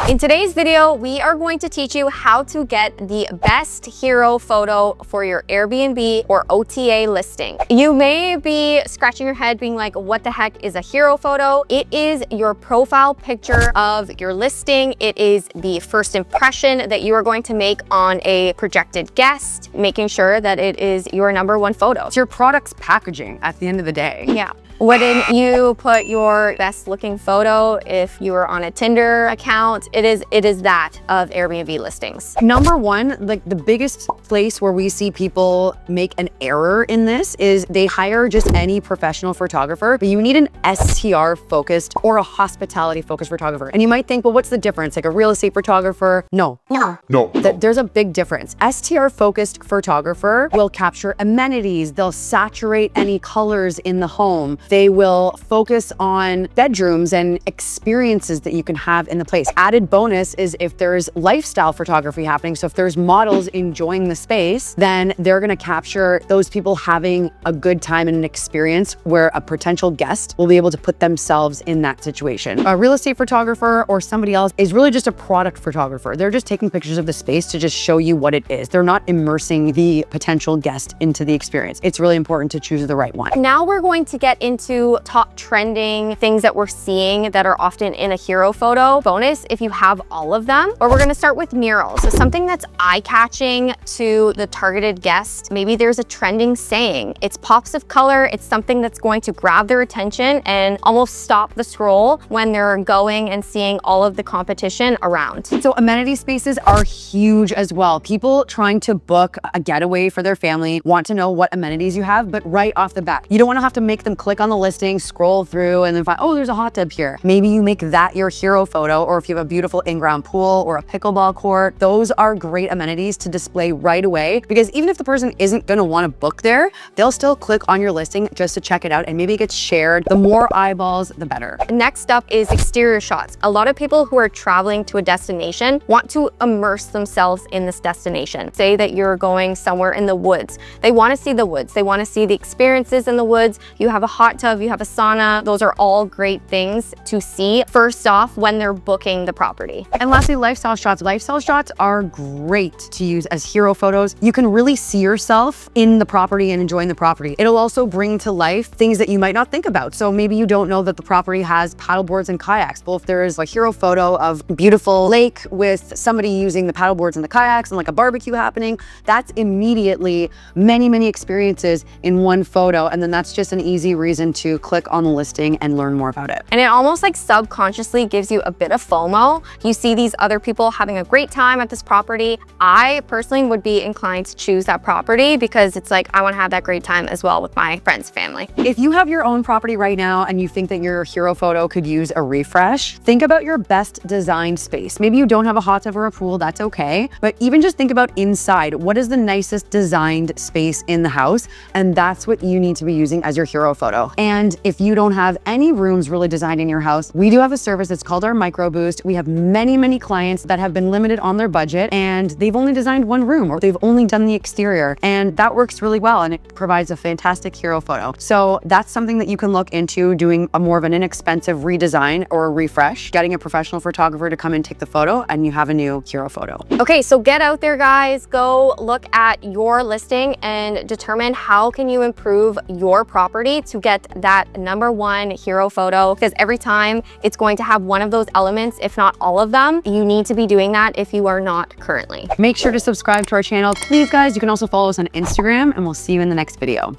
In today's video, we are going to teach you how to get the best hero photo for your Airbnb or OTA listing. You may be scratching your head being like, what the heck is a hero photo? It is your profile picture of your listing. It is the first impression that you are going to make on a projected guest, making sure that it is your #1 photo. It's your product's packaging at the end of the day. Yeah. Wouldn't you put your best looking photo if you were on a Tinder account? It is that of Airbnb listings. #1, like the biggest place where we see people make an error in this is they hire just any professional photographer, but you need an STR focused or a hospitality focused photographer. And you might think, well, what's the difference? Like a real estate photographer? No. There's a big difference. STR focused photographer will capture amenities. They'll saturate any colors in the home. They will focus on bedrooms and experiences that you can have in the place. Added bonus is if there's lifestyle photography happening. So if there's models enjoying the space, then they're gonna capture those people having a good time and an experience where a potential guest will be able to put themselves in that situation. A real estate photographer or somebody else is really just a product photographer. They're just taking pictures of the space to just show you what it is. They're not immersing the potential guest into the experience. It's really important to choose the right one. Now we're going to get into top trending things that we're seeing that are often in a hero photo. Bonus if you have all of them. But we're gonna start with murals. So something that's eye-catching to the targeted guest. Maybe there's a trending saying. It's pops of color. It's something that's going to grab their attention and almost stop the scroll when they're going and seeing all of the competition around. So amenity spaces are huge as well. People trying to book a getaway for their family want to know what amenities you have, but right off the bat, you don't want to have to make them click on the listing, scroll through, and then find, oh, there's a hot tub here. Maybe you make that your hero photo, or if you have a beautiful in-ground pool or a pickleball court, those are great amenities to display right away, because even if the person isn't gonna wanna book there, they'll still click on your listing just to check it out, and maybe it gets shared. The more eyeballs, the better. Next up is exterior shots. A lot of people who are traveling to a destination want to immerse themselves in this destination. Say that you're going somewhere in the woods. They wanna see the woods. They wanna see the experiences in the woods. You have a hot tub, you have a sauna. Those are all great things to see first off when they're booking the property. And lastly, lifestyle shots. Lifestyle shots are great to use as hero photos. You can really see yourself in the property and enjoying the property. It'll also bring to life things that you might not think about. So maybe you don't know that the property has paddle boards and kayaks. Well, if there is a hero photo of a beautiful lake with somebody using the paddle boards and the kayaks and like a barbecue happening, that's immediately many experiences in one photo. And then that's just an easy reason to click on the listing and learn more about it. And it almost like subconsciously gives you a bit of FOMO. You see these other people having a great time at this property. I personally would be inclined to choose that property because it's like, I want to have that great time as well with my friends, family. If you have your own property right now and you think that your hero photo could use a refresh, think about your best designed space. Maybe you don't have a hot tub or a pool, that's okay. But even just think about inside. What is the nicest designed space in the house? And that's what you need to be using as your hero photo. And if you don't have any rooms really designed in your house, we do have a service that's called our Micro Boost. We have many clients that have been limited on their budget and they've only designed one room or they've only done the exterior, and that works really well and it provides a fantastic hero photo. So that's something that you can look into, doing a more of an inexpensive redesign or a refresh, getting a professional photographer to come and take the photo, and you have a new hero photo. Okay, so get out there, guys. Go look at your listing and determine how can you improve your property to get that #1 hero photo, because every time it's going to have one of those elements, if not all of them. You need to be doing that if you are not currently. Make sure to subscribe to our channel. Please, guys, you can also follow us on Instagram, and we'll see you in the next video.